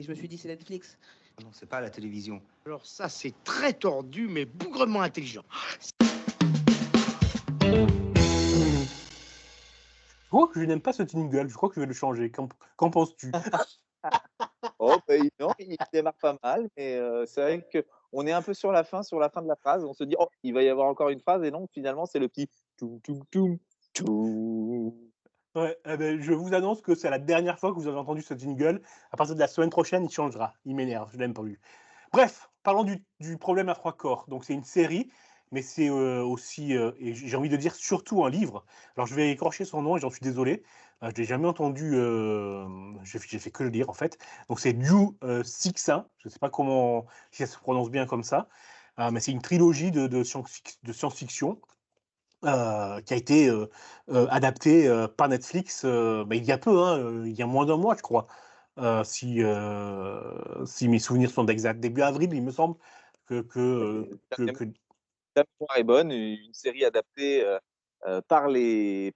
Et je me suis dit, c'est Netflix. Non, c'est pas la télévision. Alors ça, c'est très tordu, mais bougrement intelligent. Je crois que je n'aime pas ce jingle, je crois que je vais le changer. Qu'en penses-tu? Oh, non, il démarre pas mal, mais c'est vrai qu'on est un peu sur la fin de la phrase. On se dit, oh, il va y avoir encore une phrase, et non, finalement, c'est le petit toum, toum, toum, toum. Ouais, je vous annonce que c'est la dernière fois que vous avez entendu ce jingle. À partir de la semaine prochaine, il changera. Il m'énerve, je l'aime pas lui. Bref, parlons du problème à 3 corps. Donc c'est une série, mais c'est aussi, et j'ai envie de dire surtout un livre. Alors je vais écorcher son nom et j'en suis désolé. Je l'ai jamais entendu, j'ai fait que le lire en fait. Donc c'est Liu Cixin, je ne sais pas comment, si ça se prononce bien comme ça, mais c'est une trilogie de science-fiction qui a été adaptée par Netflix il y a peu, il y a moins d'un mois, je crois. Si mes souvenirs sont exacts, début avril, il me semble La mémoire est bonne, une série adaptée par les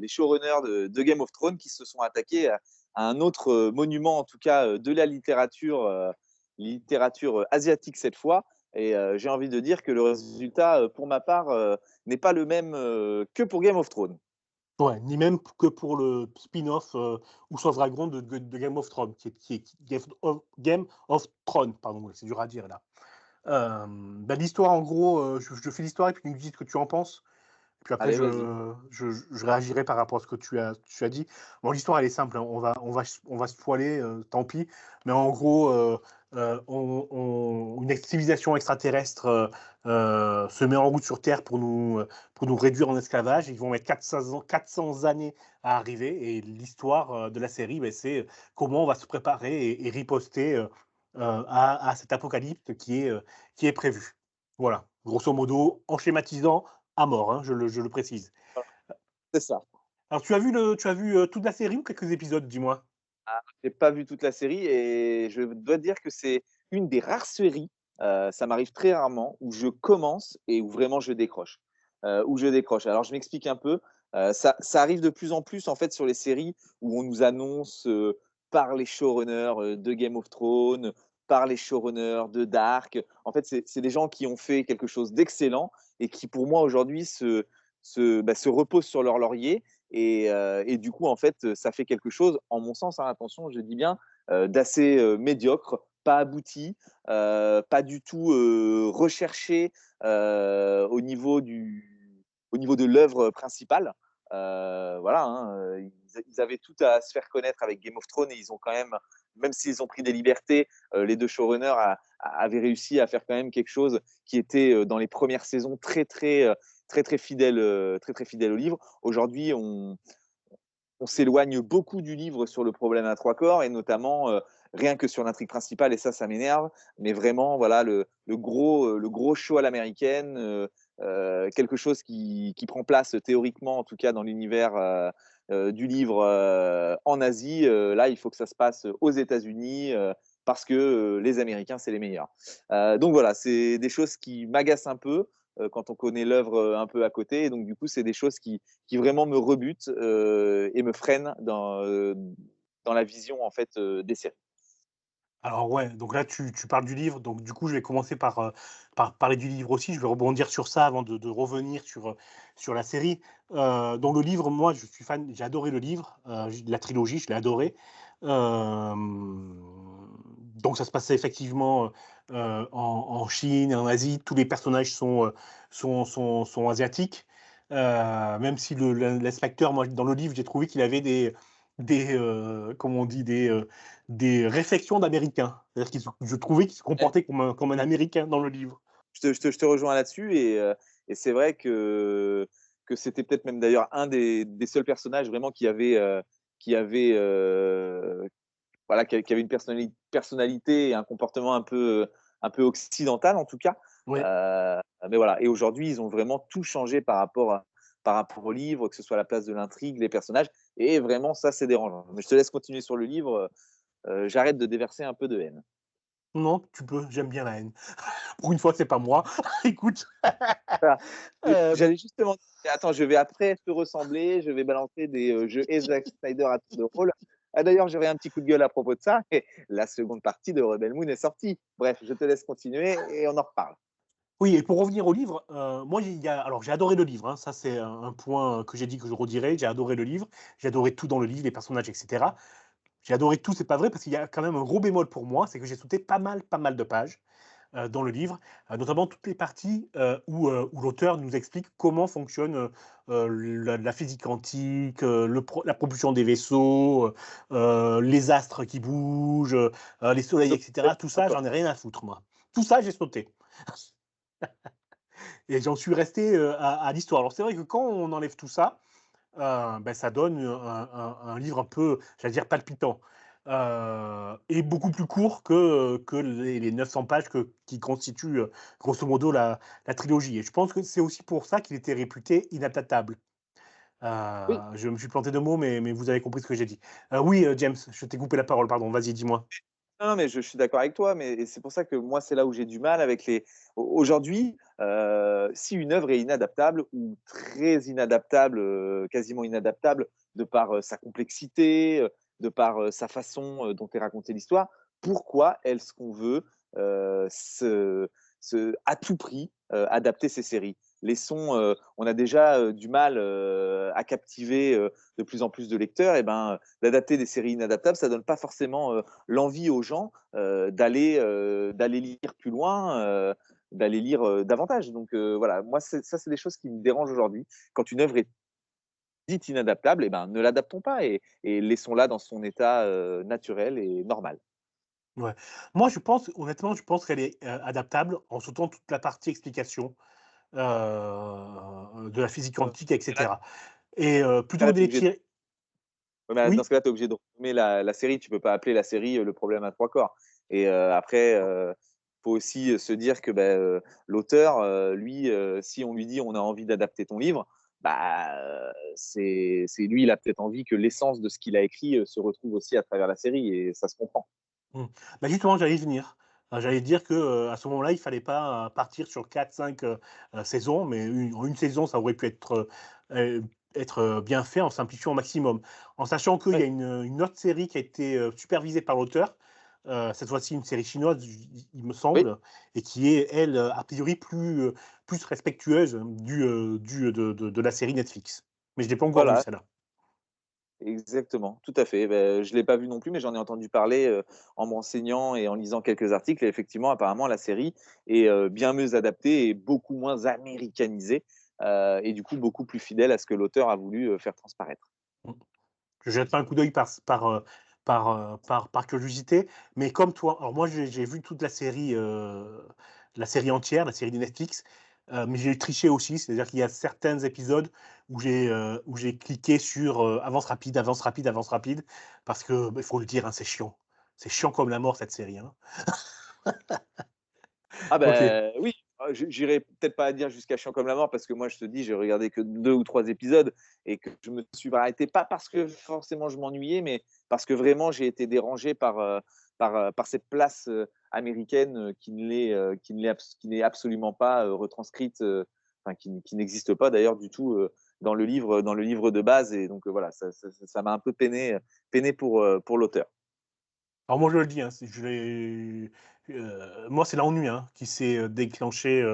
showrunners de Game of Thrones qui se sont attaqués à un autre monument, en tout cas de la littérature asiatique cette fois. Et j'ai envie de dire que le résultat, pour ma part, n'est pas le même que pour Game of Thrones. Ouais, ni même que pour le spin-off House of Dragon de Game of Thrones, qui est Game of Thrones, pardon, c'est dur à dire là. L'histoire, en gros, je fais l'histoire et puis tu me dis ce que tu en penses. Puis après, Allez, vas-y. je réagirai par rapport à ce que tu as dit. Bon, l'histoire, elle est simple. Hein. On va spoiler, tant pis. Mais en gros, une civilisation extraterrestre se met en route sur Terre pour nous réduire en esclavage. Ils vont mettre 400 années à arriver. Et l'histoire de la série, c'est comment on va se préparer et riposter à cet apocalypse qui est prévu. Voilà, grosso modo, en schématisant, à mort, hein, je le précise. C'est ça. Alors, tu as vu toute la série ou quelques épisodes, dis-moi? J'ai pas vu toute la série et je dois dire que c'est une des rares séries, ça m'arrive très rarement, où je commence et où vraiment je décroche. Alors je m'explique un peu. Ça arrive de plus en plus en fait sur les séries où on nous annonce par les showrunners de Game of Thrones, par les showrunners de Dark. En fait, c'est des gens qui ont fait quelque chose d'excellent et qui, pour moi, aujourd'hui, se reposent sur leur laurier et du coup, en fait, ça fait quelque chose, en mon sens, hein, attention, je dis bien, d'assez médiocre, pas abouti, pas du tout recherché au niveau de l'œuvre principale. Voilà, hein, ils avaient tout à se faire connaître avec Game of Thrones et ils ont quand même s'ils ont pris des libertés, les deux showrunners avaient réussi à faire quand même quelque chose qui était dans les premières saisons très fidèle au livre. Aujourd'hui, on s'éloigne beaucoup du livre sur le problème à 3 corps et notamment rien que sur l'intrigue principale, et ça m'énerve, mais vraiment voilà le gros show à l'américaine, quelque chose qui prend place théoriquement en tout cas dans l'univers du livre en Asie. Là, il faut que ça se passe aux États-Unis parce que les Américains, c'est les meilleurs. Donc voilà, c'est des choses qui m'agacent un peu quand on connaît l'œuvre un peu à côté. Et donc, du coup, c'est des choses qui vraiment me rebutent et me freinent dans la vision en fait, des séries. Alors ouais, donc là tu parles du livre, donc du coup je vais commencer par parler du livre aussi, je vais rebondir sur ça avant de revenir sur la série. Donc le livre, moi je suis fan, j'ai adoré le livre, la trilogie, je l'ai adoré. Euh, donc ça se passait effectivement en Chine et en Asie, tous les personnages sont asiatiques. Même si l'inspecteur, moi dans le livre j'ai trouvé qu'il avait comment on dit, des réflexions d'Américains. C'est-à-dire je trouvais qu'il se comportait comme un Américain dans le livre. Je te rejoins là-dessus et c'est vrai que c'était peut-être même d'ailleurs un des seuls personnages vraiment voilà, qui avait une personnalité et un comportement un peu occidental en tout cas. Oui. Mais voilà. Et aujourd'hui, ils ont vraiment tout changé par rapport au livre, que ce soit la place de l'intrigue, les personnages. Et vraiment, ça, c'est dérangeant. Mais je te laisse continuer sur le livre. J'arrête de déverser un peu de haine. Non, tu peux, j'aime bien la haine. Pour une fois, c'est pas moi. Écoute. Voilà. J'allais justement dire, attends, je vais après te ressembler, je vais balancer des jeux et Zack Snyder à tour de rôle. Ah, d'ailleurs, j'aurais un petit coup de gueule à propos de ça. Et la seconde partie de Rebel Moon est sortie. Bref, je te laisse continuer et on en reparle. Oui, et pour revenir au livre, moi, alors j'ai adoré le livre, hein, ça c'est un point que j'ai dit que je redirai. J'ai adoré le livre, j'ai adoré tout dans le livre, les personnages, etc. J'ai adoré tout, c'est pas vrai, parce qu'il y a quand même un gros bémol pour moi, c'est que j'ai sauté pas mal de pages dans le livre, notamment toutes les parties où l'auteur nous explique comment fonctionne la physique quantique, la propulsion des vaisseaux, les astres qui bougent, les soleils, etc. Tout ça, j'en ai rien à foutre, moi. Tout ça, j'ai sauté. Et j'en suis resté à l'histoire. Alors c'est vrai que quand on enlève tout ça, ben, ça donne un livre un peu, j'allais dire, palpitant. Et beaucoup plus court que les 900 pages qui constituent grosso modo la trilogie. Et je pense que c'est aussi pour ça qu'il était réputé inadaptable. Oui, Je me suis planté de mots, mais vous avez compris ce que j'ai dit. Oui, James, je t'ai coupé la parole, pardon, vas-y, dis-moi. non, mais je suis d'accord avec toi, mais c'est pour ça que moi, c'est là où j'ai du mal avec les. Aujourd'hui, si une œuvre est inadaptable ou très inadaptable, quasiment inadaptable, de par sa complexité, de par sa façon dont est racontée l'histoire, pourquoi est-ce qu'on veut à tout prix adapter ces séries? On a déjà du mal à captiver de plus en plus de lecteurs, et ben d'adapter des séries inadaptables, ça donne pas forcément l'envie aux gens d'aller lire plus loin, d'aller lire davantage. Donc voilà, moi, ça, c'est des choses qui me dérangent aujourd'hui. Quand une œuvre est dite inadaptable, eh ben, ne l'adaptons pas et laissons-la dans son état naturel et normal. Ouais. Moi, honnêtement, je pense qu'elle est adaptable en sautant toute la partie explication de la physique quantique, Là, etc. Et plutôt que là, de t'es les obligé de- tirer. ouais, dans Oui, ce cas-là, tu es obligé de renommer la série. Tu peux pas appeler la série Le problème à trois corps. Et après, faut aussi se dire que l'auteur, lui, si on lui dit on a envie d'adapter ton livre, c'est lui, il a peut-être envie que l'essence de ce qu'il a écrit se retrouve aussi à travers la série et ça se comprend. mmh. Bah, justement, j'allais y venir. J'allais dire que, à ce moment-là, il fallait pas, partir sur 4-5 saisons, mais en une saison, ça aurait pu être bien fait en simplifiant au maximum. En sachant qu'il y Oui, a une autre série qui a été, supervisée par l'auteur, cette fois-ci une série chinoise, il me oui, semble, et qui est, elle, a priori plus respectueuse de la série Netflix. Mais je l'ai pas encore vue voilà, celle-là. exactement, tout à fait. Je l'ai pas vu non plus, mais j'en ai entendu parler en me renseignant et en lisant quelques articles. Et effectivement, apparemment, la série est bien mieux adaptée et beaucoup moins américanisée, et du coup beaucoup plus fidèle à ce que l'auteur a voulu faire transparaître. Mmh. Je jette un coup d'œil par curiosité, mais comme toi, alors moi j'ai vu toute la série entière, la série de Netflix, mais j'ai triché aussi, c'est-à-dire qu'il y a certains épisodes où j'ai cliqué sur avance rapide, avance rapide, parce que il faut le dire, hein, c'est chiant comme la mort cette série. Hein. Ah Ok. oui, j'irai peut-être pas à dire jusqu'à chiant comme la mort parce que moi je te dis, j'ai regardé que 2 ou 3 épisodes et que je me suis arrêté pas parce que forcément je m'ennuyais, mais parce que vraiment j'ai été dérangé par cette place, américaine, qui n'est absolument pas, retranscrite, enfin qui n'existe pas d'ailleurs du tout, dans le livre de base et donc voilà, ça m'a un peu peiné pour l'auteur. Alors moi je le dis, hein, moi c'est l'ennui hein, qui s'est déclenché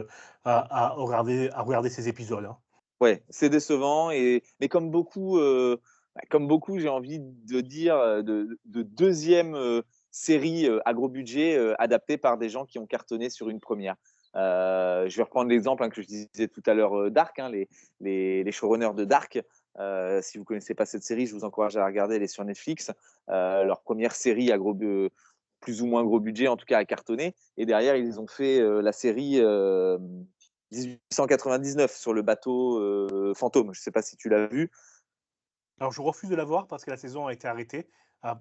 à regarder ces épisodes. Hein. Ouais, c'est décevant mais comme beaucoup, j'ai envie de dire, de 2e, série, à gros budget, adaptée par des gens qui ont cartonné sur une première. Je vais reprendre l'exemple, hein, que je disais tout à l'heure, Dark, hein, les showrunners de Dark. Si vous ne connaissez pas cette série, je vous encourage à la regarder, elle est sur Netflix. Leur première série à plus ou moins gros budget, en tout cas, a cartonné et derrière, ils ont fait, la série, 1899 sur le bateau fantôme. Je ne sais pas si tu l'as vu. Alors je refuse de la voir parce que la saison a été arrêtée,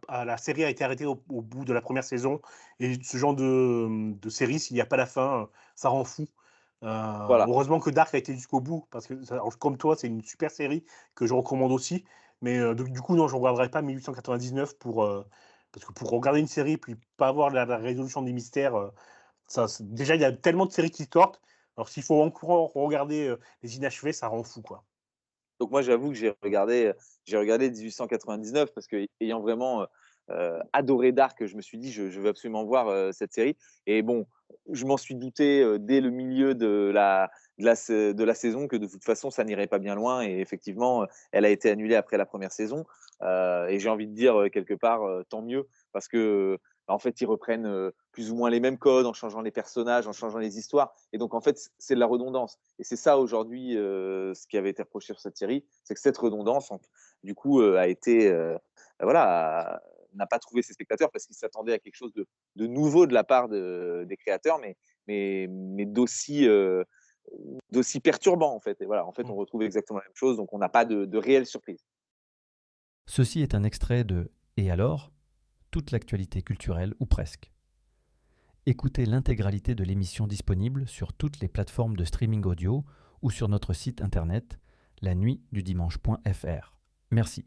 la série a été arrêtée au bout de la première saison et ce genre de série, s'il n'y a pas la fin, ça rend fou. Voilà. Heureusement que Dark a été jusqu'au bout parce que alors, comme toi, c'est une super série que je recommande aussi, mais du coup non, je ne regarderai pas 1899 parce que pour regarder une série puis pas avoir la résolution des mystères, déjà il y a tellement de séries qui sortent. Alors s'il faut encore regarder les inachevés, ça rend fou quoi. Donc moi, j'avoue que j'ai regardé 1899 parce que ayant vraiment adoré Dark, je me suis dit je veux absolument voir cette série. Et bon, je m'en suis douté dès le milieu de la saison que de toute façon ça n'irait pas bien loin. Et effectivement, elle a été annulée après la première saison. Et j'ai envie de dire quelque part tant mieux parce que en fait ils reprennent plus ou moins les mêmes codes en changeant les personnages, en changeant les histoires. Et donc en fait c'est de la redondance. Et c'est ça aujourd'hui ce qui avait été reproché sur cette série, c'est que cette redondance, du coup, a été, voilà, n'a pas trouvé ses spectateurs parce qu'ils s'attendaient à quelque chose de nouveau de la part des créateurs, mais d'aussi perturbant en fait. Et voilà, en fait, on retrouve exactement la même chose, donc on n'a pas de réelle surprise. Ceci est un extrait de Et alors, toute l'actualité culturelle ou presque. Écoutez l'intégralité de l'émission disponible sur toutes les plateformes de streaming audio ou sur notre site internet lanuitdudimanche.fr. Merci.